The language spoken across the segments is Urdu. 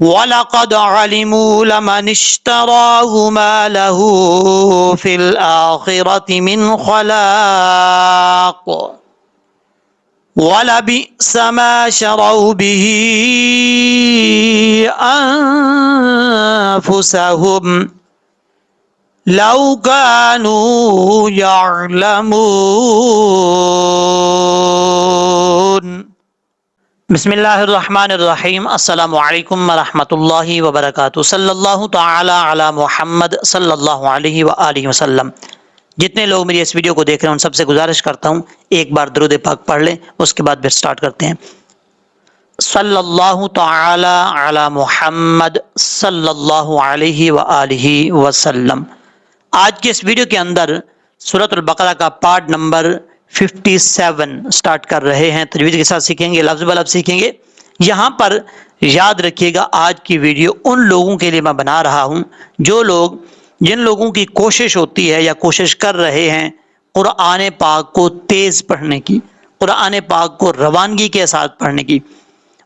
وَلَقَدْ عَلِمُوا لَمَنِ اشْتَرَاهُ مَا لَهُ فِي الْآخِرَةِ مِنْ خَلَاقٍ وَلَبِئْسَ مَا شَرَوْا بِهِ أَنفُسَهُمْ لَوْ كَانُوا يَعْلَمُونَ۔ بسم اللہ الرحمن الرحیم۔ السلام علیکم ورحمۃ اللہ وبرکاتہ۔ صلی اللہ تعالی علی محمد صلی اللہ علیہ وآلہ وسلم۔ جتنے لوگ میری اس ویڈیو کو دیکھ رہے ہیں ان سب سے گزارش کرتا ہوں ایک بار درود پاک پڑھ لیں، اس کے بعد پھر سٹارٹ کرتے ہیں۔ صلی اللہ تعالی علی محمد صلی اللہ علیہ وآلہ وسلم۔ آج کے اس ویڈیو کے اندر سورۃ البقرہ کا پارٹ نمبر 57 سٹارٹ کر رہے ہیں۔ تجوید کے ساتھ سیکھیں گے، لفظ بلفظ سیکھیں گے۔ یہاں پر یاد رکھیے گا آج کی ویڈیو ان لوگوں کے لیے میں بنا رہا ہوں جن لوگوں کی کوشش ہوتی ہے یا کوشش کر رہے ہیں قرآن پاک کو تیز پڑھنے کی، قرآن پاک کو روانگی کے ساتھ پڑھنے کی۔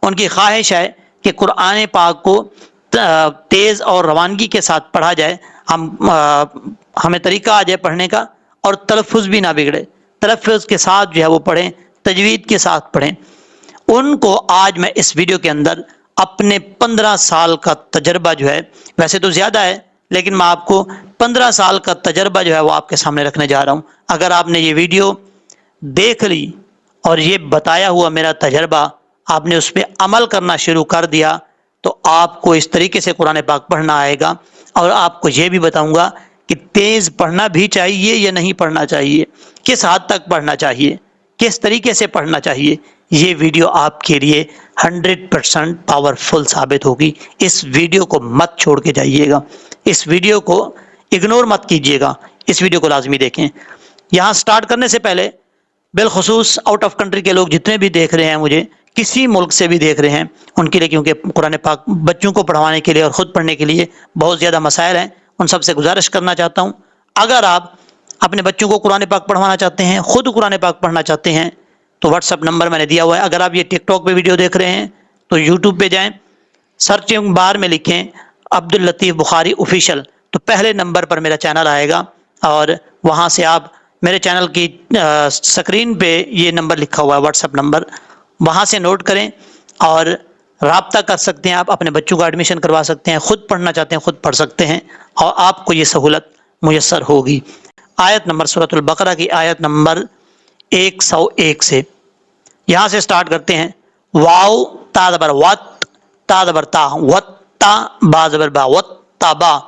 ان کی خواہش ہے کہ قرآن پاک کو تیز اور روانگی کے ساتھ پڑھا جائے، ہمیں طریقہ آ جائے پڑھنے کا اور تلفظ بھی نہ بگڑے، تلفظ کے ساتھ جو ہے وہ پڑھیں، تجوید کے ساتھ پڑھیں۔ ان کو آج میں اس ویڈیو کے اندر اپنے 15 سال کا تجربہ جو ہے، ویسے تو زیادہ ہے لیکن میں آپ کو 15 سال کا تجربہ جو ہے وہ آپ کے سامنے رکھنے جا رہا ہوں۔ اگر آپ نے یہ ویڈیو دیکھ لی اور یہ بتایا ہوا میرا تجربہ آپ نے اس پہ عمل کرنا شروع کر دیا تو آپ کو اس طریقے سے قرآن پاک پڑھنا آئے گا، اور آپ کو یہ بھی بتاؤں گا کہ تیز پڑھنا بھی چاہیے یا نہیں پڑھنا چاہیے، کس حد تک پڑھنا چاہیے، کس طریقے سے پڑھنا چاہیے۔ یہ ویڈیو آپ کے لیے 100% پاورفل ثابت ہوگی۔ اس ویڈیو کو مت چھوڑ کے جائیے گا، اس ویڈیو کو اگنور مت کیجیے گا، اس ویڈیو کو لازمی دیکھیں۔ یہاں سٹارٹ کرنے سے پہلے بالخصوص آؤٹ آف کنٹری کے لوگ جتنے بھی دیکھ رہے ہیں، مجھے کسی ملک سے بھی دیکھ رہے ہیں، ان کے لیے، کیونکہ قرآن پاک بچوں کو پڑھوانے کے لیے اور خود پڑھنے کے لیے بہت زیادہ مسائل ہیں، ان سب سے گزارش کرنا چاہتا ہوں اگر آپ اپنے بچوں کو قرآن پاک پڑھوانا چاہتے ہیں، خود قرآن پاک پڑھنا چاہتے ہیں تو واٹس ایپ نمبر میں نے دیا ہوا ہے۔ اگر آپ یہ ٹک ٹاک پہ ویڈیو دیکھ رہے ہیں تو یوٹیوب پہ جائیں، سرچنگ بار میں لکھیں عبداللطیف بخاری آفیشیل، تو پہلے نمبر پر میرا چینل آئے گا، اور وہاں سے آپ میرے چینل کی سکرین پہ یہ نمبر لکھا ہوا ہے واٹس ایپ نمبر، وہاں سے نوٹ کریں اور رابطہ کر سکتے ہیں۔ آپ اپنے بچوں کا ایڈمیشن کروا سکتے ہیں، خود پڑھنا چاہتے ہیں خود پڑھ سکتے ہیں، اور آپ کو یہ سہولت میسر ہوگی۔ آیت نمبر سورۃ البقرہ کی آیت نمبر 101 سے یہاں سے سٹارٹ کرتے ہیں۔ واو تا زبر وت، تا زبر تا، وت تا، با زبر با، وت تا با،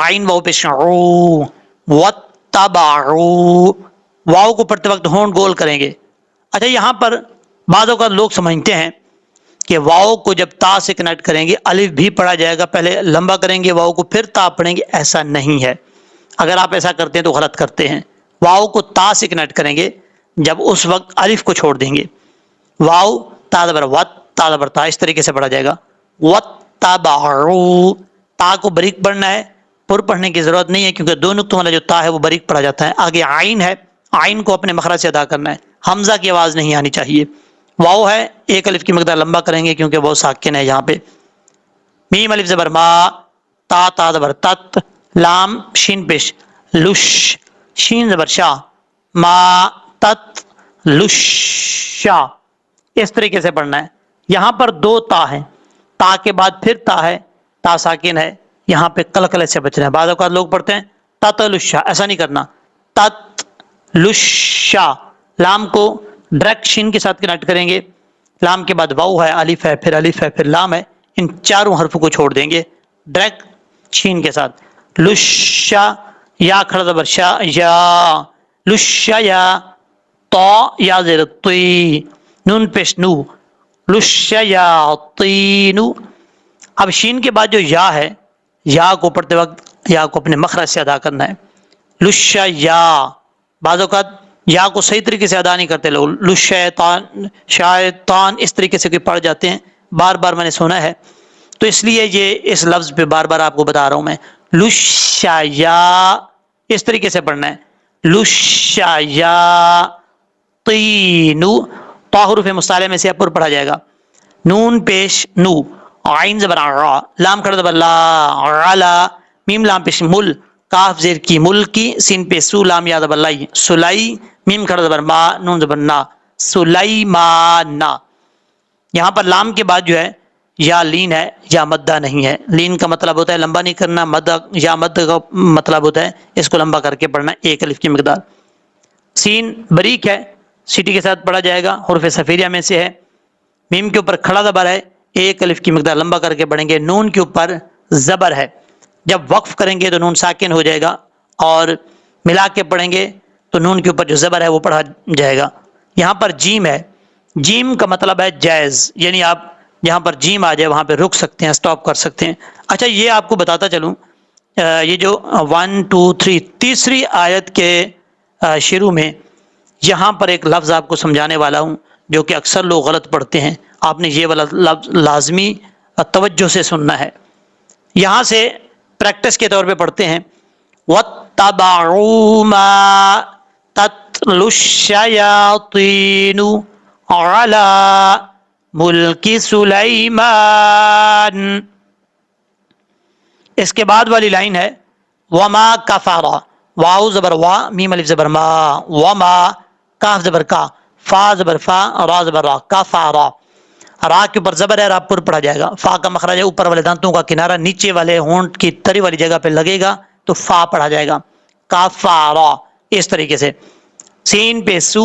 عین واو پیش عو، وت تا با عو۔ واو کو پڑھتے وقت ہونٹ گول کریں گے۔ اچھا، یہاں پر بعض اوقات لوگ سمجھتے ہیں کہ واو کو جب تا سے کنیکٹ کریں گے الف بھی پڑھا جائے گا، پہلے لمبا کریں گے واو کو پھر تا پڑھیں گے، ایسا نہیں ہے۔ اگر آپ ایسا کرتے ہیں تو غلط کرتے ہیں۔ واو کو تا سے کنیکٹ کریں گے جب اس وقت الف کو چھوڑ دیں گے۔ واو تا زبر وت، تا زبر تا، اس طریقے سے پڑھا جائے گا۔ وت تا با عو، تا کو باریک پڑھنا ہے، پر پڑھنے کی ضرورت نہیں ہے کیونکہ دو نقطوں والا جو تا ہے وہ باریک پڑھا جاتا ہے۔ آگے عین ہے، عین کو اپنے مخرج سے ادا کرنا ہے، حمزہ کی آواز نہیں آنی چاہیے۔ واو ہے، ایک الف کی مقدار لمبا کریں گے کیونکہ وہ ساکن ہے یہاں پہ۔ میم الف زبر ما، تا تا زبر تت، لام شین پیش لش، شین زبر شا، ما تت لشا، اس طریقے سے پڑھنا ہے۔ یہاں پر دو تا ہیں، تا کے بعد پھر تا ہے، تا ساکن ہے، یہاں پہ قلقلے سے بچنا ہے۔ بعض اوقات لوگ پڑھتے ہیں تت لشا، ایسا نہیں کرنا، تت لشا۔ لام کو ڈائریکٹ شین کے ساتھ کنیکٹ کریں گے، لام کے بعد واو ہے، الف ہے، پھر الف ہے، پھر لام ہے، ان چاروں حرفوں کو چھوڑ دیں گے ڈائریکٹ شین کے ساتھ۔ لشا، یا کھڑا زبر شا، یا لشا، یا تو، یا زیر تی، نون پیش نو، لشا یا تینو۔ اب شین کے بعد جو یا ہے، یا کو پڑھتے وقت یا کو اپنے مخرج سے ادا کرنا ہے۔ لشا یا، بعض اوقات یا کو صحیح طریقے سے ادا نہیں کرتے لوگ، لشیطان، شیطان، اس طریقے سے پڑھ جاتے ہیں، بار بار میں نے سنا ہے، تو اس لیے یہ اس لفظ پہ بار بار آپ کو بتا رہا ہوں میں۔ لشا یا، اس طریقے سے پڑھنا ہے، لشا یا تینو، تو حروف مصالحہ میں سے پر پڑھا جائے گا۔ نون پیش نو، عین زبر را، لام کھڑا زبر لا، علا، میم لام پیش مل، کاف زیر کی مل کی، سین پہ سو لام یا زبر لائی، سلائی، میم کھڑا زبر ما، نون زبر نا، سلیمان۔ یہاں پر لام کے بعد جو ہے یا لین ہے یا مدہ نہیں ہے۔ لین کا مطلب ہوتا ہے لمبا نہیں کرنا، مدہ یا مد کا مطلب ہوتا ہے اس کو لمبا کر کے پڑھنا، ایک الف کی مقدار۔ سین بریک ہے، سیٹی کے ساتھ پڑھا جائے گا، حروف صفیریہ میں سے ہے۔ میم کے اوپر کھڑا زبر ہے، ایک الف کی مقدار لمبا کر کے پڑھیں گے۔ نون کے اوپر زبر ہے، جب وقف کریں گے تو نون ساکن ہو جائے گا، اور ملا کے پڑھیں گے تو نون کے اوپر جو زبر ہے وہ پڑھا جائے گا۔ یہاں پر جیم ہے، جیم کا مطلب ہے جائز، یعنی آپ جہاں پر جیم آ جائے وہاں پہ رک سکتے ہیں، سٹاپ کر سکتے ہیں۔ اچھا یہ آپ کو بتاتا چلوں، یہ جو 1 2 3 تیسری آیت کے شروع میں یہاں پر ایک لفظ آپ کو سمجھانے والا ہوں جو کہ اکثر لوگ غلط پڑھتے ہیں، آپ نے یہ والا لفظ لازمی توجہ سے سننا ہے۔ یہاں سے پریکٹس کے طور پہ پڑھتے ہیں وَاتَّبَعُوا مَا تَتْلُو الشَّيَاطِينُ عَلَى مُلْكِ سُلَيْمَانَ۔ اس کے بعد والی لائن ہے وَمَا كَفَرَ، واو زبر وا، میم الف زبر ما، وما، کاف زبر کا، فا زبر فا، را زبر را، کفر۔ را کے اوپر زبر ہے، را پر پڑھا جائے گا۔ فا کا مخرج ہے اوپر والے دانتوں کا کنارہ نیچے والے ہونٹ کی تری والی جگہ پہ لگے گا تو فا پڑھا جائے گا، کفارا، اس طریقے سے۔ سین پہ سو،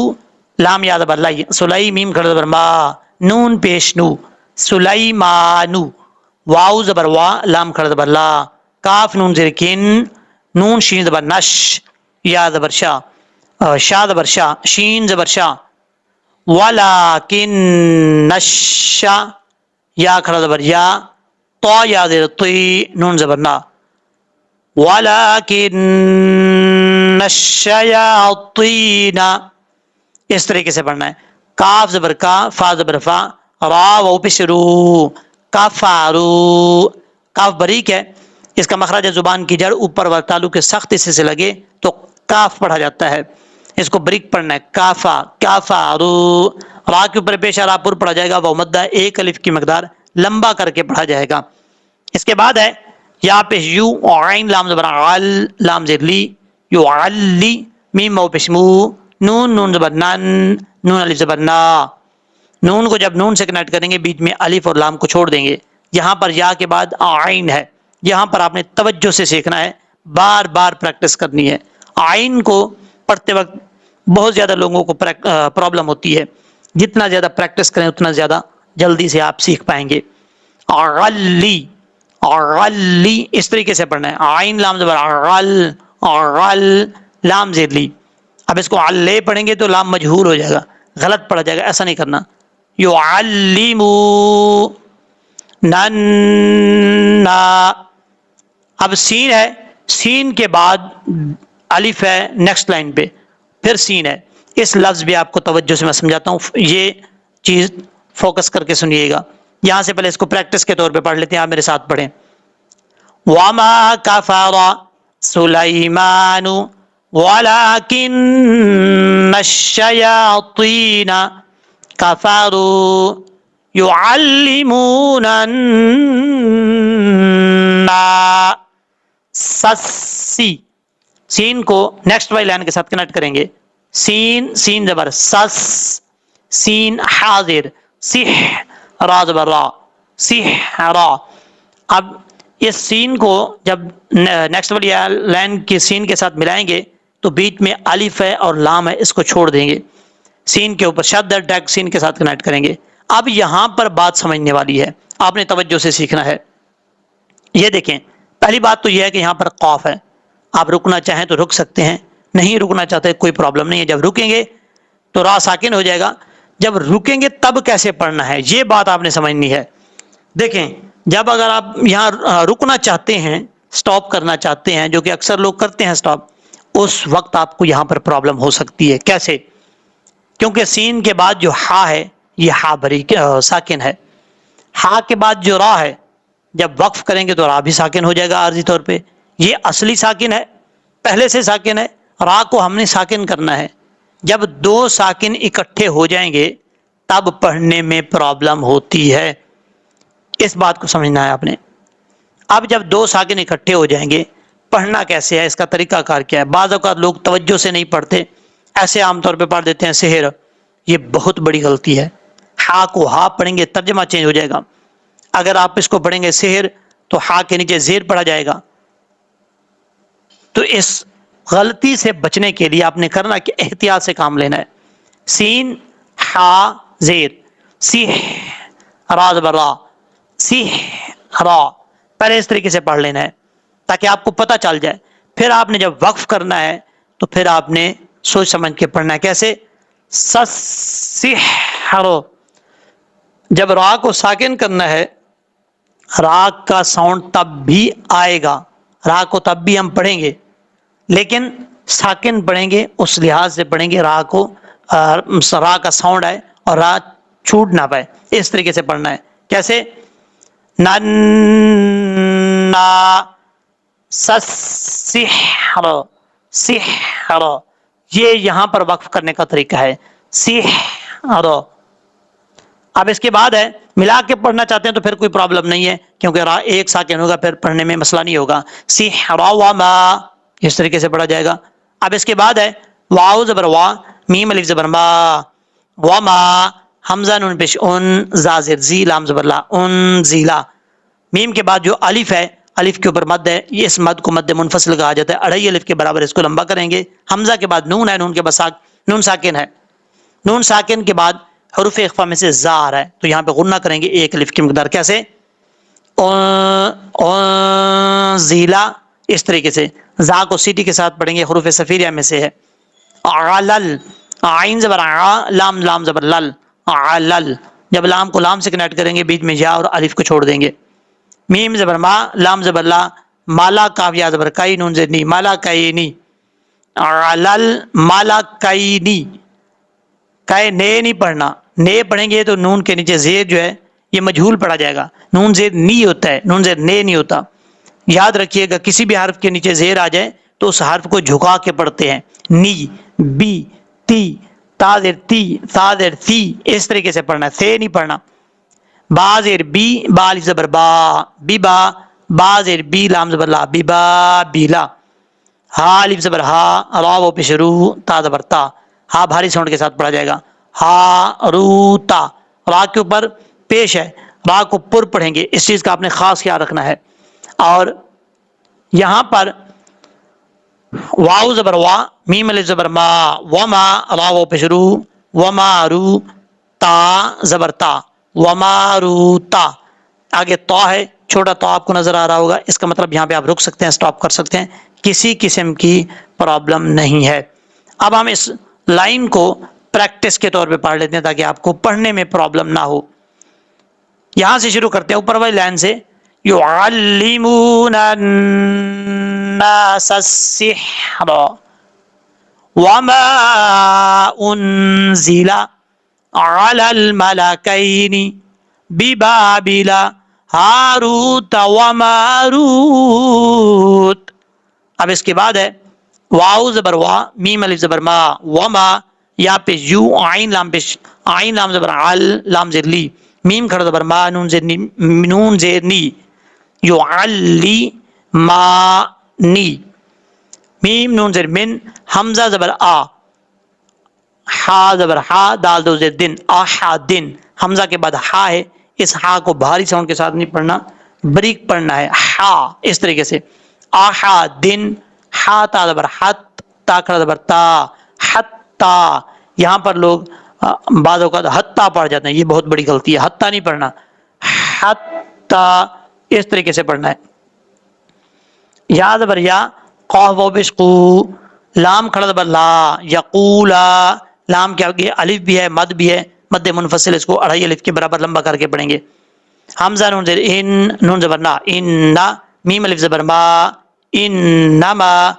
لام یا زبر لائی، سلائی، میم کھڑا زبر ما، نون پیش نو، سلیمانو، واو زبر وا، لام کھڑا زبر لا، کاف نون زیر کن، نون شین زبر نش، یا زبر شا، شا زبر شا، شین زبر شا، وَلَكِنَّ الشَّا، یا کھڑا زبر یا، طا یا زیر طی، نون زبر نا، وَلَكِنَّ الشَّيَاطِينَ، اس طریقے سے پڑھنا ہے۔ کاف زبر کا، فا زبر فا، را و پیش رو، کفارو، کاف بریک ہے، اس کا مخرج ہے زبان کی جڑ اوپر والے تالو کے سخت حصے سے لگے تو کاف پڑھا جاتا ہے، اس کو بریک پڑھنا ہے، کافا، کافارو۔ را کے اوپر پیش را پر پڑھا جائے گا، وہ مدہ ایک الف کی مقدار لمبا کر کے پڑھا جائے گا۔ اس کے بعد ہے یا پیش یو، عین لام زبر عل، لام زیر لی، یو علی، میم مو پیش مو، نون نون زبر نن، نون الف زبر نا۔ نون کو جب نون سے کنیکٹ کریں گے بیچ میں الف اور لام کو چھوڑ دیں گے۔ یہاں پر یا کے بعد عین ہے، یہاں پر آپ نے توجہ سے سیکھنا ہے، بار بار پریکٹس کرنی ہے۔ عین کو پڑھتے وقت بہت زیادہ لوگوں کو پرابلم ہوتی ہے، جتنا زیادہ پریکٹس کریں اتنا زیادہ جلدی سے آپ سیکھ پائیں گے۔ علی، علی، اس طریقے سے پڑھنا ہے، عین لام زبر عل، عل، لام زیر لی۔ اب اس کو علے پڑھیں گے تو لام مجہور ہو جائے گا، غلط پڑھا جائے گا، ایسا نہیں کرنا۔ یعلمو، ننا۔ اب سین ہے، سین کے بعد الف ہے نیکسٹ لائن پہ، پھر سین ہے۔ اس لفظ بھی آپ کو توجہ سے میں سمجھاتا ہوں، یہ چیز فوکس کر کے سنیے گا۔ یہاں سے پہلے اس کو پریکٹس کے طور پہ پڑھ لیتے ہیں، آپ میرے ساتھ پڑھیں۔ وَمَا كَفَرَ سُلَيْمَانُ وَلَكِنَّ الشَّيَاطِينَ كَفَرُوا يُعَلِّمُونَ النَّاسَ۔ سین کو نیکسٹ والی لائن کے ساتھ کنیکٹ کریں گے، سین، سین زبر سس، سین حاضر، سح، را زبر را، سح را۔ اب اس سین کو جب نیکسٹ والی لائن کی سین کے ساتھ ملائیں گے تو بیچ میں الف ہے اور لام ہے، اس کو چھوڑ دیں گے، سین کے اوپر شد ڈیک سین کے ساتھ کنیکٹ کریں گے۔ اب یہاں پر بات سمجھنے والی ہے، آپ نے توجہ سے سیکھنا ہے۔ یہ دیکھیں، پہلی بات تو یہ ہے کہ یہاں پر قاف ہے، آپ رکنا چاہیں تو رک سکتے ہیں، نہیں رکنا چاہتے کوئی پرابلم نہیں ہے۔ جب رکیں گے تو را ساکن ہو جائے گا، جب رکیں گے تب کیسے پڑھنا ہے یہ بات آپ نے سمجھنی ہے۔ دیکھیں، جب اگر آپ یہاں رکنا چاہتے ہیں، سٹاپ کرنا چاہتے ہیں، جو کہ اکثر لوگ کرتے ہیں سٹاپ، اس وقت آپ کو یہاں پر پرابلم ہو سکتی ہے۔ کیسے؟ کیونکہ سین کے بعد جو ہا ہے یہ ہا بریک ساکن ہے، ہا کے بعد جو را ہے جب وقف کریں گے تو را بھی ساکن ہو جائے گا عارضی طور پہ، یہ اصلی ساکن ہے، پہلے سے ساکن ہے، را کو ہم نے ساکن کرنا ہے۔ جب دو ساکن اکٹھے ہو جائیں گے تب پڑھنے میں پرابلم ہوتی ہے۔ اس بات کو سمجھنا ہے آپ نے. اب جب دو ساکن اکٹھے ہو جائیں گے پڑھنا کیسے ہے, اس کا طریقہ کار کیا ہے. بعض اوقات لوگ توجہ سے نہیں پڑھتے, ایسے عام طور پہ پڑھ دیتے ہیں سحر. یہ بہت بڑی غلطی ہے. ہا کو ہا پڑھیں گے ترجمہ چینج ہو جائے گا. اگر آپ اس کو پڑھیں گے سحر تو ہا کے نیچے زیر پڑھا جائے گا. تو اس غلطی سے بچنے کے لیے آپ نے کرنا کہ احتیاط سے کام لینا ہے. سین ہا زیر, سی را زبر را, سی را, پہلے اس طریقے سے پڑھ لینا ہے تاکہ آپ کو پتہ چل جائے. پھر آپ نے جب وقف کرنا ہے تو پھر آپ نے سوچ سمجھ کے پڑھنا ہے. کیسے؟ سسحر, جب را کو ساکن کرنا ہے را کا ساؤنڈ تب بھی آئے گا, را کو تب بھی ہم پڑھیں گے لیکن ساکن پڑھیں گے, اس لحاظ سے پڑھیں گے را کو را کا ساؤنڈ آئے اور را چھوٹ نہ پائے. اس طریقے سے پڑھنا ہے. کیسے؟ نا سسحر, سحر, یہ یہاں پر وقف کرنے کا طریقہ ہے. سحر. اب اس کے بعد ہے ملا کے پڑھنا چاہتے ہیں تو پھر کوئی پرابلم نہیں ہے کیونکہ را ایک ساکن ہوگا, پھر پڑھنے میں مسئلہ نہیں ہوگا. سحر و ما, اس طریقے سے پڑھا جائے گا. اب اس کے بعد ہے واو زبر وا, میم الف زبر ما, وما, حمزہ نون پیش ان, زا زیر زی, لام زبر لا, ان زیلا. میم کے بعد جو الف ہے, الف کے اوپر مد ہے, یہ اس مد کو مد منفصل کہا جاتا ہے. اڑھائی الف کے برابر اس کو لمبا کریں گے. حمزہ کے بعد نون ہے, نون کے بعد نون ساکن ہے. نون ساکن کے بعد حروف اخفا میں سے زا آ رہا ہے تو یہاں پہ غنہ کریں گے ایک الف کی مقدار. کیسے؟ زیلا, اس طریقے سے. زا کو سیٹی کے ساتھ پڑھیں گے, حروف صفیریہ میں سے ہے. علل, عین زبر ع, لام لام زبر لل, علل, جب لام کو لام سے کنیکٹ کریں گے بیچ میں یا اور الف کو چھوڑ دیں گے. میم زبر ما, لام زبر لا, مالا کاف یا زبر کائی, نون زیر نی, مالا کائی, علل مالا کائی, کائے نے نہیں پڑھنا. نے پڑھیں گے تو نون کے نیچے زیر جو ہے یہ مجہول پڑھا جائے گا. نون زیر نی ہوتا ہے, نون زیر نے نہیں ہوتا. یاد رکھیے گا کسی بھی حرف کے نیچے زیر آ جائے تو اس حرف کو جھکا کے پڑھتے ہیں. نی, بی, تی, تا زیر تی, تا زیر تی, اس طریقے سے پڑھنا ہے, سے نہیں پڑھنا. با زیر بی, با الف زبر با, بی با, با زیر بی, لام زبر لا, بی با بیلا. ہا الف زبر ہا, را و پیش رو, تا زبر تا, ہا بھاری ساؤنڈ کے ساتھ پڑھا جائے گا. ہا رو تا, را کے اوپر پیش ہے, را کو پر پڑھیں گے, اس چیز کا آپ نے خاص خیال رکھنا ہے. اور یہاں پر واو زبر وا, میم الف زبر ما, وما, را و پیش رو, وما رو, تا زبر تا, وما رو تا. آگے تو ہے, چھوٹا تو آپ کو نظر آ رہا ہوگا, اس کا مطلب یہاں پہ آپ رک سکتے ہیں, سٹاپ کر سکتے ہیں, کسی قسم کی پرابلم نہیں ہے. اب ہم اس لائن کو پریکٹس کے طور پہ پڑھ لیتے ہیں تاکہ آپ کو پڑھنے میں پرابلم نہ ہو. یہاں سے شروع کرتے ہیں اوپر والی لائن سے. یعلمون الناس السحر وما انزل على الملكين ببابل ہاروت وماروت. اب اس کے بعد ہے واو زبر وا, میم الف زبر ما, وما, یا پیش یو, عین لام پیش, عین لام زبر عل, لام زیر لی, میم کھڑا زبر ما, نون زیر نی, نون زیر نی, یعلی ما نی, میم نون زیر من, حمزہ زبر آ, ہا زبر ہا, دال دو زیر دن, آہا دن, حمزہ کے بعد ہا ہے, اس ہا کو بھاری ساؤنڈ کے ساتھ نہیں پڑھنا, بریک پڑھنا ہے. ہا, اس طریقے سے. آہا دن, ہا تا زبر ہت, تا کھڑا زبر تا, حتا. یہاں پر لوگ بعض اوقات حتا پڑھ جاتے ہیں, یہ بہت بڑی غلطی ہے, حتا نہیں پڑھنا, حتا, اس طریقے سے پڑھنا ہے. یا زبر یا, قاف و بشقو, لام کھڑا زبر لا, یقولا, لام کے آگے الف بھی ہے, مد بھی ہے, مد منفصل, اس کو اڑھائی الف کے برابر لمبا کر کے پڑھیں گے. حمزہ نون زیر ان, نون زبر نا, اننا, میم الف زبر ما, انما,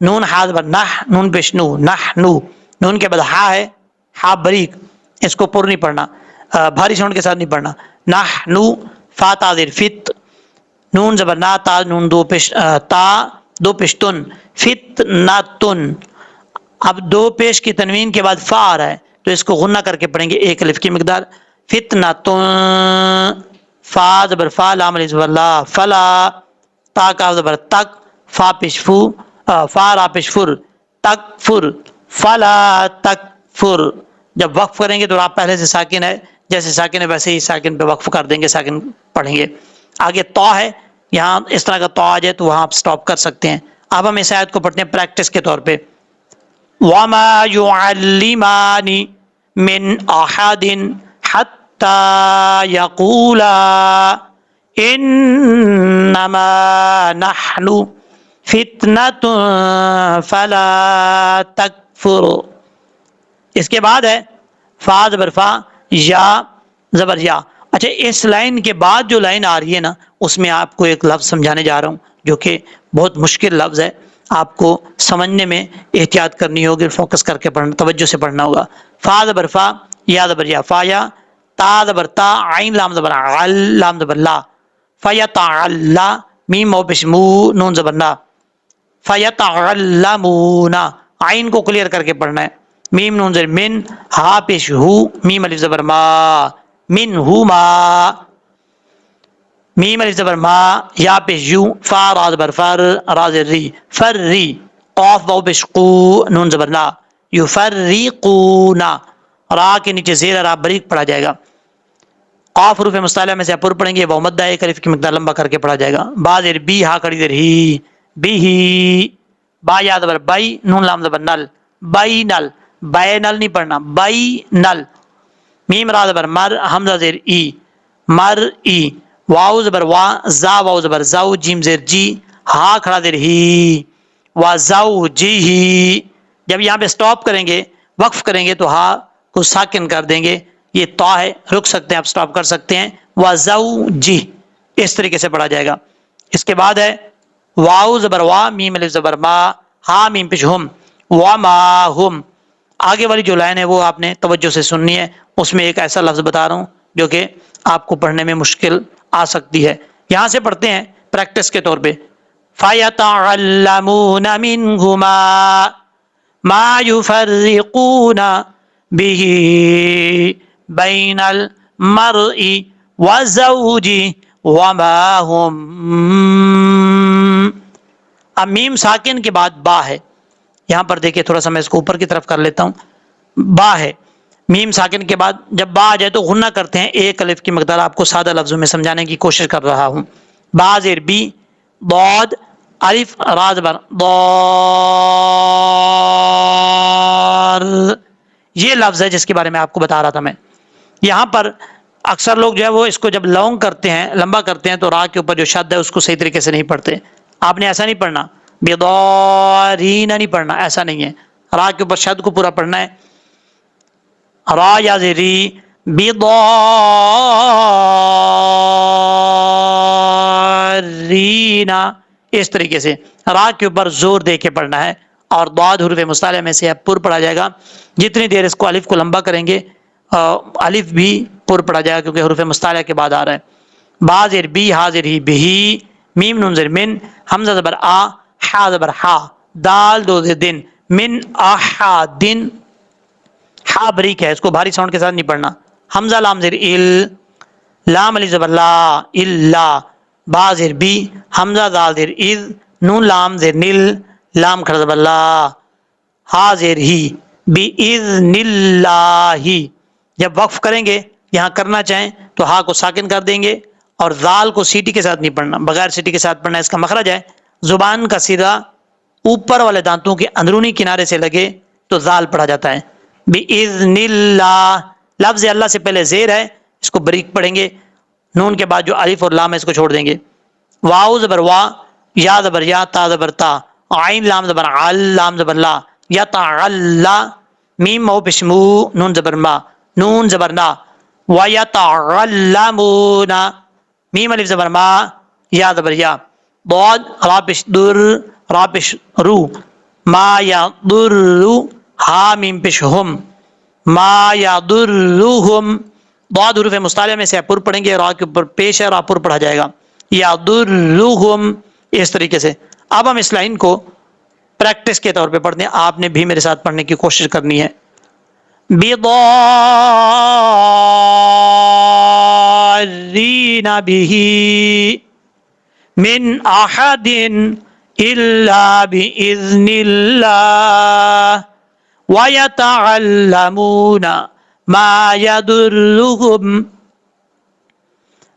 نون ہا زبر نح, نون پیش نو, نحنو, نون کے بعد ہا ہے, ہا بریک, اس کو پر نہیں پڑھنا, بھاری ساؤنڈ کے ساتھ نہیں پڑھنا. نحنو, فا تا زیر فت, نون زبر نا, تا نون دو پیش, تا دو پیش تن, فتنتن. اب دو پیش کی تنوین کے بعد فا آ رہا ہے تو اس کو غنہ کر کے پڑھیں گے ایک الف کی مقدار. فتنتن, فا زبر فا لام الف زبر لا فلا، تا کا زبر تک، فا پیش فو، فا را پیش فر، تک فر، فلا تک فر۔ جب وقف کریں گے تو را پہلے سے ساکن ہے، جیسے ساکن ہے ویسے ہی ساکن پہ وقف کر دیں گے، ساکن پڑھیں گے۔ آگے تو ہے، یہاں اس طرح کا تو آ جائے تو وہاں آپ سٹاپ کر سکتے ہیں۔ اب ہم اس آیت کو پڑھتے ہیں پریکٹس کے طور پہ۔ وَمَا يُعَلِّمَانِ مِنْ أَحَدٍ حَتَّى يَقُولَا إِنَّمَا نَحْنُ فِتْنَةٌ فَلَا تَكْفُرْ۔ اس کے بعد ہے فا زبر فا، یا زبر یا۔ اچھا، اس لائن کے بعد جو لائن آ رہی ہے نا، اس میں آپ کو ایک لفظ سمجھانے جا رہا ہوں جو کہ بہت مشکل لفظ ہے، آپ کو سمجھنے میں احتیاط کرنی ہوگی، فوکس کر کے پڑھنا، توجہ سے پڑھنا ہوگا۔ فا زبر فا، یا زبر یا، فا یا، تا زبر تا، عین لام زبر عل، لام زبر لا، فیتعلا، میم مو پیش مو، نون زبر نا، فیتعلمون، عین کو کلیئر کر کے پڑھنا ہے۔ میم نون زبر من، ہا پیش ہو، میم الف زبر ما، من ہو ما، میم الف زبر ما، یا پیش یو، فا را زبر فر، را زبر ری، فر ری، قاف واو پیش قو، نون زبر نا، یفرقون، را کے نیچے زیر را بریک پڑھا جائے گا۔ قاف حروف مستعلیہ میں سے پر پڑھیں گے، واو مدہ ایک الف کی مقدار لمبا کر کے پڑھا جائے گا۔ با زیر بی، ہا کڑی زیر ہی، بی ہی، با یا زبر بائی، نون لام زبر نل، بائی نل، بائے نل نہیں پڑھنا، بائی نل، میم را زبر مر، حمزہ زیر ای، مر ای، واو زبر وا، زا واو زبر زو، جیم زیر جی، ہا کھڑا زیر ہی، وا زو جی ہی۔ جب یہاں پہ سٹاپ کریں گے، وقف کریں گے تو ہا کو ساکن کر دیں گے، یہ تو ہے، رک سکتے ہیں آپ، سٹاپ کر سکتے ہیں، وا زو جی، اس طریقے سے پڑھا جائے گا۔ اس کے بعد ہے واو زبر وا، میم الف زبر ما، ہا میم پیش ہم، وما ہم۔ آگے والی جو لائن ہے وہ آپ نے توجہ سے سننی ہے، اس میں ایک ایسا لفظ بتا رہا ہوں جو کہ آپ کو پڑھنے میں مشکل آ سکتی ہے۔ یہاں سے پڑھتے ہیں پریکٹس کے طور پہ۔ فَيَتَعَلَّمُونَ مِنْهُمَا مَا يُفَرِّقُونَ بِهِ بَيْنَ الْمَرْءِ وَزَوْجِهِ وَمَا هُمْ۔ اب میم ساکن کے بعد با ہے، یہاں پر دیکھیں تھوڑا سا میں اس کو اوپر کی طرف کر لیتا ہوں، با ہے، میم ساکن کے بعد جب با آ جائے تو غنہ کرتے ہیں، ایک الف کی مقدار آپ کو سادہ لفظوں میں سمجھانے کی کوشش کر رہا ہوں۔ با زیر بی، ضاد الف را زبر ضار، یہ لفظ ہے جس کے بارے میں آپ کو بتا رہا تھا میں۔ یہاں پر اکثر لوگ جو ہے وہ اس کو جب لانگ کرتے ہیں، لمبا کرتے ہیں، تو را کے اوپر جو شد ہے اس کو صحیح طریقے سے نہیں پڑھتے۔ آپ نے ایسا نہیں پڑھنا، بضارین نہیں پڑھنا، ایسا نہیں ہے، را کے اوپر شد کو پورا پڑھنا ہے، را یا زیری، بضارین، اس طریقے سے را کے اوپر زور دے کے پڑھنا ہے، اور ضاد حروف مستعلیہ میں سے پر پڑھا جائے گا۔ جتنی دیر اس کو الف کو لمبا کریں گے، الف بھی پر پڑھا جائے گا کیونکہ حروف مستعلیہ کے بعد آ رہا ہے۔ با زیر بی، ہا زیر ہی، بہی، میم نون زیر من، حمزہ زبر آ، حا زبر حا، دال دو زیر دن، من احادن، ہا بریک ہے، اس کو بھاری ساؤنڈ کے ساتھ نہیں پڑھنا۔ حمزہ لام زیر ال، لام علی زبر لا، الا، با زیر بی، حمزہ دال زیر اذ، نون لام زیر نل، لام کھڑا زبر لا، ہا زیر ہی، باذن اللہ۔ جب وقف کریں گے، یہاں کرنا چاہیں تو ہا کو ساکن کر دیں گے، اور ذال کو سیٹی کے ساتھ نہیں پڑھنا، بغیر سیٹی کے ساتھ پڑھنا۔ اس کا مخرج ہے زبان کا سیدھا اوپر والے دانتوں کے اندرونی کنارے سے لگے تو ذال پڑھا جاتا ہے۔ باذن اللہ، لفظ اللہ سے پہلے زیر ہے، اس کو بریک پڑھیں گے، نون کے بعد جو الف اور لام ہے اس کو چھوڑ دیں گے۔ واو زبر وا، یا زبر یا، تا زبر تا، عین لام زبر عل، لام زبر لا، یتعلا، میم مو پشمو، نون زبر ما، نون زبر نا، ویتعلمون، میم الف زبر ما، یا زبر یا، ضاد را پیش در، را پیش رو، ما یضر، ہا میم پیش ہم، ما یضرہم، ضاد حروف مستعلیہ میں سے پر پڑھیں گے، را کے اوپر پیش ہے، را پر پڑھا جائے گا، یضرہم، اس طریقے سے۔ اب ہم اس لائن کو پریکٹس کے طور پہ پڑھتے ہیں، آپ نے بھی میرے ساتھ پڑھنے کی کوشش کرنی ہے۔ بضارین ضارین بہ من احد الا باذن اللہ وَيَتَعَلَّمُونَ مَا يَضُرُّهُمْ.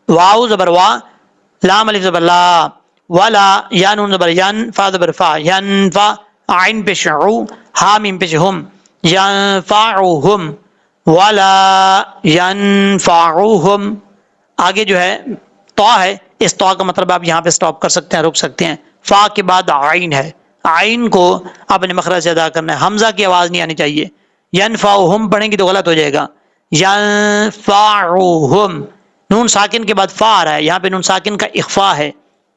واو زبر وا، لام الف زبر لا، ولا یا نون زبر ین، فا زبر فا، ینفع، عین پیش عو، ہا میم پیش ہم، ینفعہم ولا ینفعہم. آگے جو ہے طا ہے، اس طا کا مطلب آپ یہاں پہ سٹاپ کر سکتے ہیں، روک سکتے ہیں. فا کے بعد عین ہے، عین کو اپنے مخرج سے ادا کرنا ہے، حمزہ کی آواز نہیں آنی چاہیے. ینفعہم پڑھیں گے تو غلط ہو جائے گا. ینفعہم، نون ساکن کے بعد فا آ رہا ہے، یہاں پہ نون ساکن کا اخفا ہے،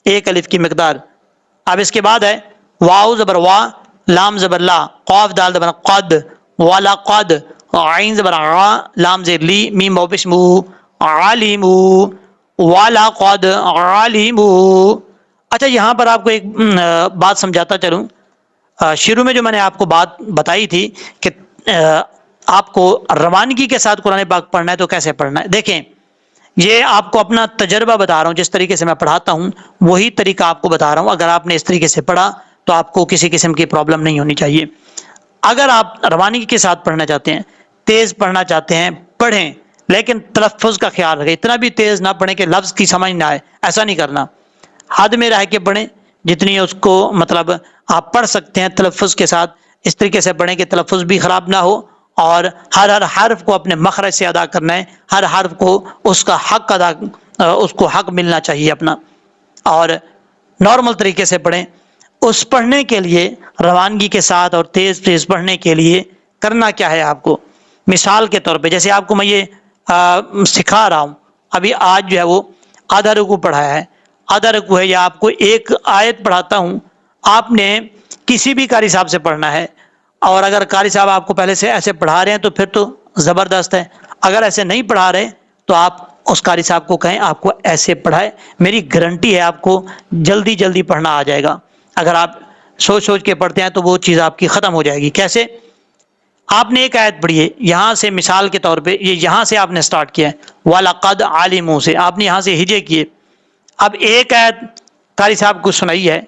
ایک الف کی مقدار. اب اس کے بعد ہے واو زبر وا، لام زبر لا، قاف دال زبر قد، والا قد، عین زبر ع، لام زیر لی، میم واو پیش مو، عالمو، والا قد عالمو. اچھا یہاں پر آپ کو ایک بات سمجھاتا چلوں. شروع میں جو میں نے آپ کو بات بتائی تھی کہ آپ کو روانگی کے ساتھ قرآن پاک پڑھنا ہے تو کیسے پڑھنا ہے. دیکھیں یہ آپ کو اپنا تجربہ بتا رہا ہوں، جس طریقے سے میں پڑھاتا ہوں وہی طریقہ آپ کو بتا رہا ہوں. اگر آپ نے اس طریقے سے پڑھا تو آپ کو کسی قسم کی پرابلم نہیں ہونی چاہیے. اگر آپ روانگی کے ساتھ پڑھنا چاہتے ہیں، تیز پڑھنا چاہتے ہیں، پڑھیں، لیکن تلفظ کا خیال رکھیں. اتنا بھی تیز نہ پڑھیں کہ لفظ کی سمجھ نہ آئے، ایسا نہیں کرنا. حد میں رہ کے پڑھیں، جتنی اس کو مطلب آپ پڑھ سکتے ہیں تلفظ کے ساتھ، اس طریقے سے پڑھیں کہ تلفظ بھی خراب نہ ہو، اور ہر حرف کو اپنے مخرج سے ادا کرنا ہے، ہر حرف کو اس کا حق اس کو حق ملنا چاہیے اپنا. اور نارمل طریقے سے پڑھیں. اس پڑھنے کے لیے روانگی کے ساتھ اور تیز تیز پڑھنے کے لیے کرنا کیا ہے آپ کو. مثال کے طور پہ جیسے آپ کو میں یہ سکھا رہا ہوں، ابھی آج جو ہے وہ آدھا رکوع پڑھایا ہے، آدھا رکوع ہے، یا آپ کو ایک آیت پڑھاتا ہوں، آپ نے کسی بھی قاری صاحب سے پڑھنا ہے. اور اگر قاری صاحب آپ کو پہلے سے ایسے پڑھا رہے ہیں تو پھر تو زبردست ہے. اگر ایسے نہیں پڑھا رہے تو آپ اس قاری صاحب کو کہیں آپ کو ایسے پڑھائے. میری گارنٹی ہے آپ کو جلدی جلدی پڑھنا آ جائے گا. اگر آپ سوچ سوچ کے پڑھتے ہیں تو وہ چیز آپ کی ختم ہو جائے گی. کیسے؟ آپ نے ایک آیت پڑھی ہے، یہاں سے مثال کے طور پہ یہاں سے آپ نے سٹارٹ کیا ہے، وَلَقَدْ عَلِمُوا سے آپ نے یہاں سے ہجے کیے. اب ایک آیت قاری صاحب کو سنائی ہے،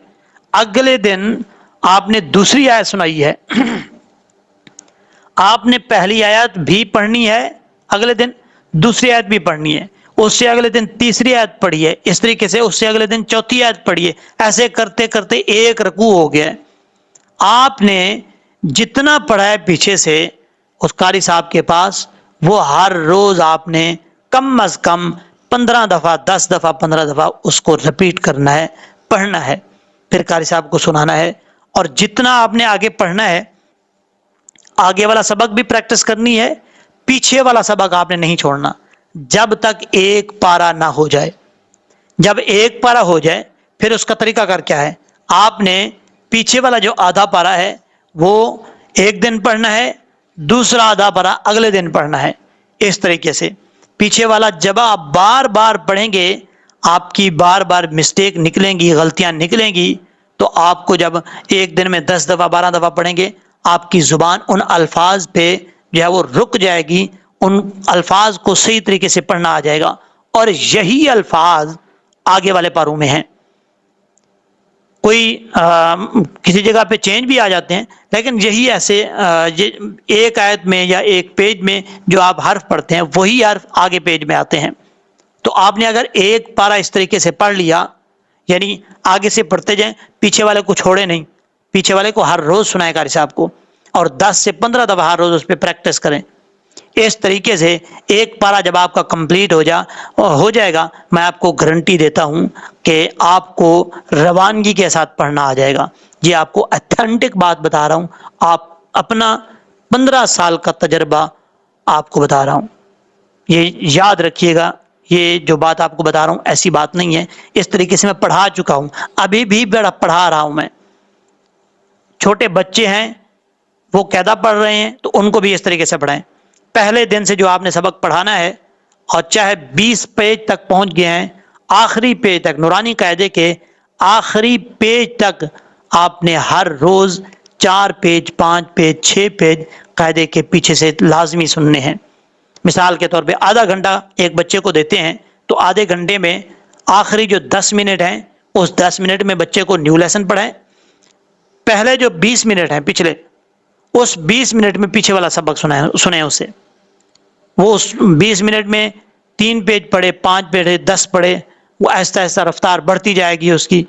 اگلے دن آپ نے دوسری آیت سنائی ہے، آپ نے پہلی آیت بھی پڑھنی ہے، اگلے دن دوسری آیت بھی پڑھنی ہے، اس سے اگلے دن تیسری آیت پڑھی ہے، اس طریقے سے اس سے اگلے دن چوتھی آیت پڑھی ہے. ایسے کرتے کرتے ایک رکوع ہو گیا. آپ نے جتنا پڑھا ہے پیچھے سے اس قاری صاحب کے پاس، وہ ہر روز آپ نے کم از کم 15 دفعہ، 10 دفعہ، 15 دفعہ اس کو رپیٹ کرنا ہے، پڑھنا ہے، پھر قاری صاحب کو سنانا ہے. اور جتنا آپ نے آگے پڑھنا ہے، آگے والا سبق بھی پریکٹس کرنی ہے، پیچھے والا سبق آپ نے نہیں چھوڑنا جب تک ایک پارا نہ ہو جائے. جب ایک پارا ہو جائے پھر اس کا طریقہ کار کیا ہے، آپ نے پیچھے والا جو آدھا پارا ہے وہ ایک دن پڑھنا ہے، دوسرا آدھا پارا اگلے دن پڑھنا ہے. اس طریقے سے پیچھے والا جب آپ بار بار پڑھیں گے، آپ کی بار بار مسٹیک نکلیں گی، غلطیاں نکلیں گی. تو آپ کو جب ایک دن میں 10 دفعہ 12 دفعہ پڑھیں گے، آپ کی زبان ان الفاظ پہ جو ہے وہ رک جائے گی، ان الفاظ کو صحیح طریقے سے پڑھنا آ جائے گا. اور یہی الفاظ آگے والے پاروں میں ہیں. کوئی کسی جگہ پہ چینج بھی آ جاتے ہیں، لیکن یہی ایسے ایک آیت میں یا ایک پیج میں جو آپ حرف پڑھتے ہیں وہی حرف آگے پیج میں آتے ہیں. تو آپ نے اگر ایک پارا اس طریقے سے پڑھ لیا، یعنی آگے سے پڑھتے جائیں، پیچھے والے کو چھوڑے نہیں، پیچھے والے کو ہر روز سنائے قاری صاحب کو، اور 10 سے 15 دفعہ ہر روز اس پہ پریکٹس کریں. اس طریقے سے ایک پارا جب آپ کا کمپلیٹ ہو جائے گا، میں آپ کو گارنٹی دیتا ہوں کہ آپ کو روانگی کے ساتھ پڑھنا آ جائے گا. یہ آپ کو اتھینٹک بات بتا رہا ہوں، آپ اپنا 15 سال کا تجربہ آپ کو بتا رہا ہوں. یہ یاد رکھیے گا، یہ جو بات آپ کو بتا رہا ہوں ایسی بات نہیں ہے، اس طریقے سے میں پڑھا چکا ہوں، ابھی بھی پڑھا رہا ہوں. میں چھوٹے بچے ہیں وہ قاعدہ پڑھ رہے ہیں تو ان کو بھی اس طریقے سے پڑھائیں. پہلے دن سے جو آپ نے سبق پڑھانا ہے، اور چاہے 20 پیج تک پہنچ گئے ہیں، آخری پیج تک، نورانی قاعدے کے آخری پیج تک آپ نے ہر روز 4 پیج، 5 پیج، 6 پیج قاعدے کے پیچھے سے لازمی سننے ہیں. مثال کے طور پہ آدھا گھنٹہ ایک بچے کو دیتے ہیں تو آدھے گھنٹے میں آخری جو 10 منٹ ہیں اس 10 منٹ میں بچے کو نیو لیسن پڑھائیں، پہلے جو 20 منٹ ہیں پچھلے، اس 20 منٹ میں پیچھے والا سبق سنیں اسے، وہ اس 20 منٹ میں 3 پیج پڑھے، 5 پڑھے، 10 پڑھے، وہ آہستہ آہستہ رفتار بڑھتی جائے گی اس کی،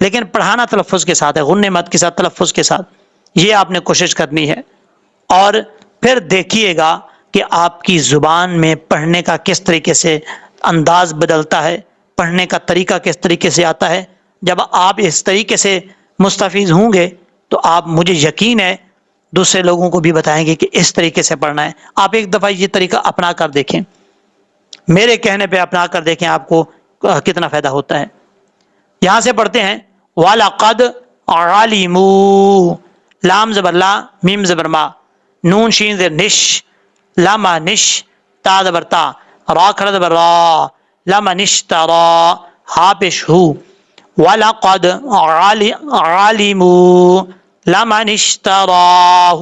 لیکن پڑھانا تلفظ کے ساتھ ہے، غنّ مد کے ساتھ، تلفظ کے ساتھ، یہ آپ نے کوشش کرنی ہے۔ اور پھر دیکھیے گا کہ آپ کی زبان میں پڑھنے کا کس طریقے سے انداز بدلتا ہے، پڑھنے کا طریقہ کس طریقے سے آتا ہے۔ جب آپ اس طریقے سے مستفیض ہوں گے تو آپ، مجھے یقین ہے، دوسرے لوگوں کو بھی بتائیں گے کہ اس طریقے سے پڑھنا ہے۔ آپ ایک دفعہ یہ طریقہ اپنا کر دیکھیں، میرے کہنے پہ اپنا کر دیکھیں، آپ کو کتنا فائدہ ہوتا ہے۔ یہاں سے پڑھتے ہیں وَلَقَدْ عَلِمُوا، لام زبر لا، میم زبر ما، نون شین زبر نش، لما نش، تا زبر تا، را کھڑا زبر را، لما نشترا، ہا پیش ہو، وَلَقَدْ عَلِمُوا لَمَنِ اشْتَرَاهُ،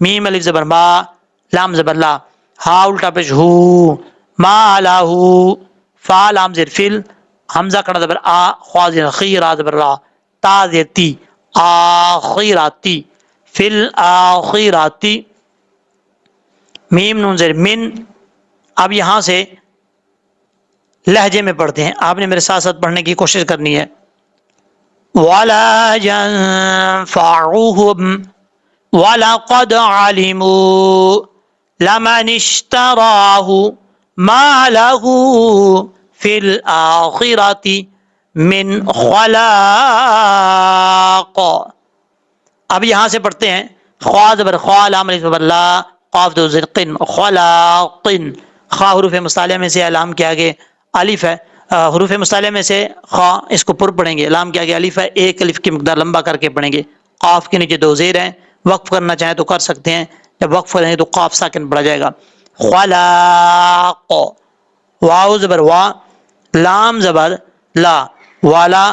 میم الف زبر ما، لام زبر لا، ہا الٹا پیش ہو، ما لہو، فا لام زیر فل، حمزہ کڑا زبر آ، خوا زیر خی، را زبر را، تا زیر تی، آخیراتی، فی الآخراتی، میم نون زیر من۔ اب یہاں سے لہجے میں پڑھتے ہیں، آپ نے میرے ساتھ ساتھ پڑھنے کی کوشش کرنی ہے۔ وَلَا يَنفَعُهُمْ وَلَقَدْ عَلِمُوا لَمَنِ اشْتَرَاهُ مَا لَهُ فِي الْآخِرَةِ مِنْ خَلَاقٍ۔ اب یہاں سے پڑھتے ہیں خوا زبر خوا، لام الف زبر لا، قاف دو زیر قن، خلاقن، خا حروف مصالحہ میں سے لام کے آگے الف ہے، حروف مصالحہ میں سے خا، اس کو پر پڑھیں گے، لام کے آگے الف ہے، ایک الف کی مقدار لمبا کر کے پڑھیں گے، قاف کے نیچے 2 زیر ہیں، وقف کرنا چاہیں تو کر سکتے ہیں، جب وقف کریں تو قاف ساکن پڑھا جائے گا، خلاق، واو زبر وا، لام زبر لا، والا،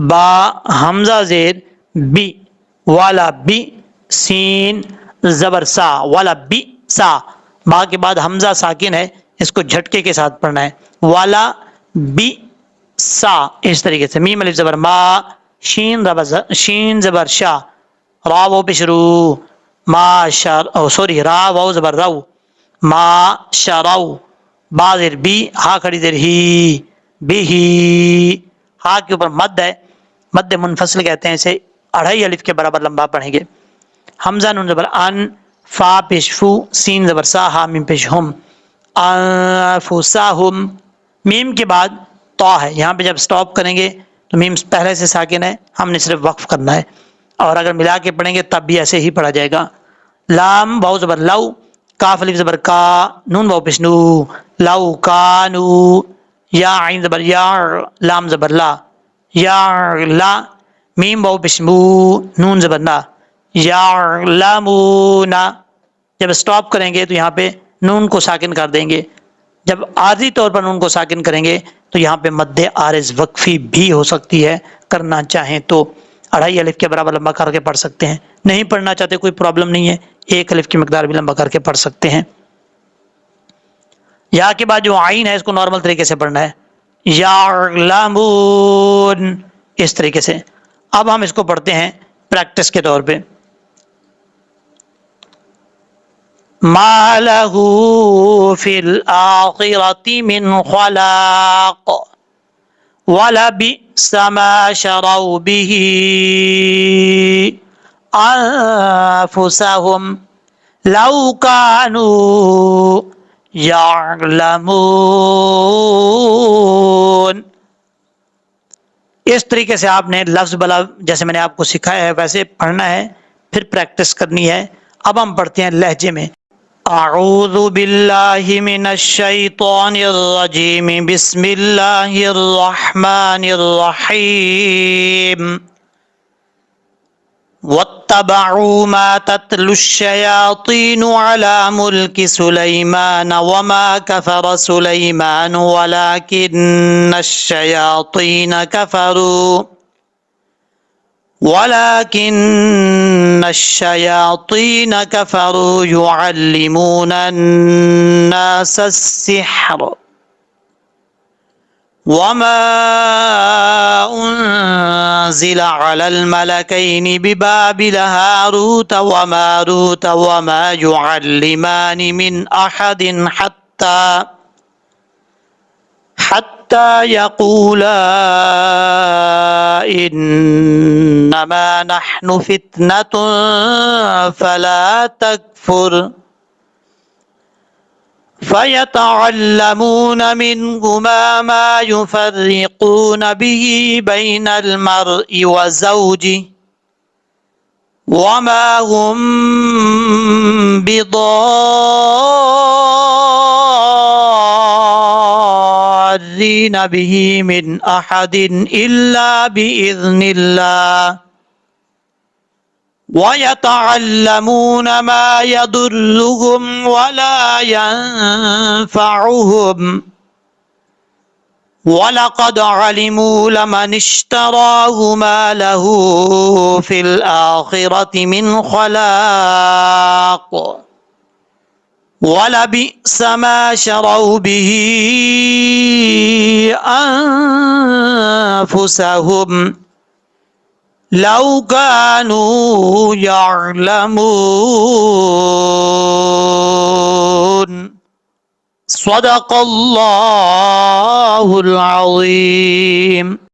با حمزہ زیر بی، والا بی، سین زبر سا، والا بی سا، با کے بعد حمزہ ساکن ہے، اس کو جھٹکے کے ساتھ پڑھنا ہے، والا بی سا، اس طریقے سے، میم الف زبر ما، شین زبر شا، را وہ پہ شروع، ما شا، سوری، را واو زبر رو، ما شرو، با زیر بی، ہا کھڑی زیر ہی، بی ہی، ہا کے اوپر مد ہے، مد منفصل کہتے ہیں اسے، 2.5 الف کے برابر لمبا پڑھیں گے، حمزہ نون زبر ان، فا پیش فو، سین زبر سا، ہا میم پیش ہم، انفسہم، میم کے بعد تو ہے، یہاں پہ جب سٹاپ کریں گے تو میم پہلے سے ساکن ہے، ہم نے صرف وقف کرنا ہے، اور اگر ملا کے پڑھیں گے تب بھی ایسے ہی پڑھا جائے گا۔ لام واو زبر لو، کاف الف زبر کا، نون واو پیش نو، لو کانو، یا عین زبر یا، لام زبر لا، یا لا، میم واو پیش مو، نون زبر نا، یعلمون، جب سٹاپ کریں گے تو یہاں پہ نون کو ساکن کر دیں گے، جب عارضی طور پر نون کو ساکن کریں گے تو یہاں پہ مد عارض وقفی بھی ہو سکتی ہے، کرنا چاہیں تو 2.5 الف کے برابر لمبا کر کے پڑھ سکتے ہیں، نہیں پڑھنا چاہتے کوئی پرابلم نہیں ہے، 1 الف کی مقدار بھی لمبا کر کے پڑھ سکتے ہیں۔ یا کے بعد جو عین ہے اس کو نارمل طریقے سے پڑھنا ہے، یعلمون، اس طریقے سے۔ اب ہم اس کو پڑھتے ہیں پریکٹس کے طور پہ، ما لہ فی الآخرۃ من خلاق وَلَبِئْسَ مَا شَرَوْا بِهِ أَنفُسَهُمْ لَوْ كَانُوا يَعْلَمُونَ۔ اس طریقے سے آپ نے لفظ بلا جیسے میں نے آپ کو سکھایا ہے ویسے پڑھنا ہے، پھر پریکٹس کرنی ہے۔ اب ہم پڑھتے ہیں لہجے میں۔ اعوذ باللہ من الشیطان الرجیم، بسم اللہ الرحمن الرحیم۔ واتبعوا ما تتلو الشیاطین علی ملک سلیمان وما کفر سلیمان ولكن الشیاطین کفروا يعلمون الناس السحر وما أنزل على الملكين ببابل هاروت وماروت وما يعلمان من أحد حتى يقولا إنما نحن فتنة فلا تكفر فيتعلمون منهما ما يفرقون به بين المرء وزوجه وما هم بضارين به من أحد إلا بإذن الله ويتعلمون ما يضرهم ولا ينفعهم ولقد علموا لمن اشتراه ما له في الآخرة من خلاق ولبئس ما شروا به أنفسهم لو كانوا يعلمون صدق الله العظيم.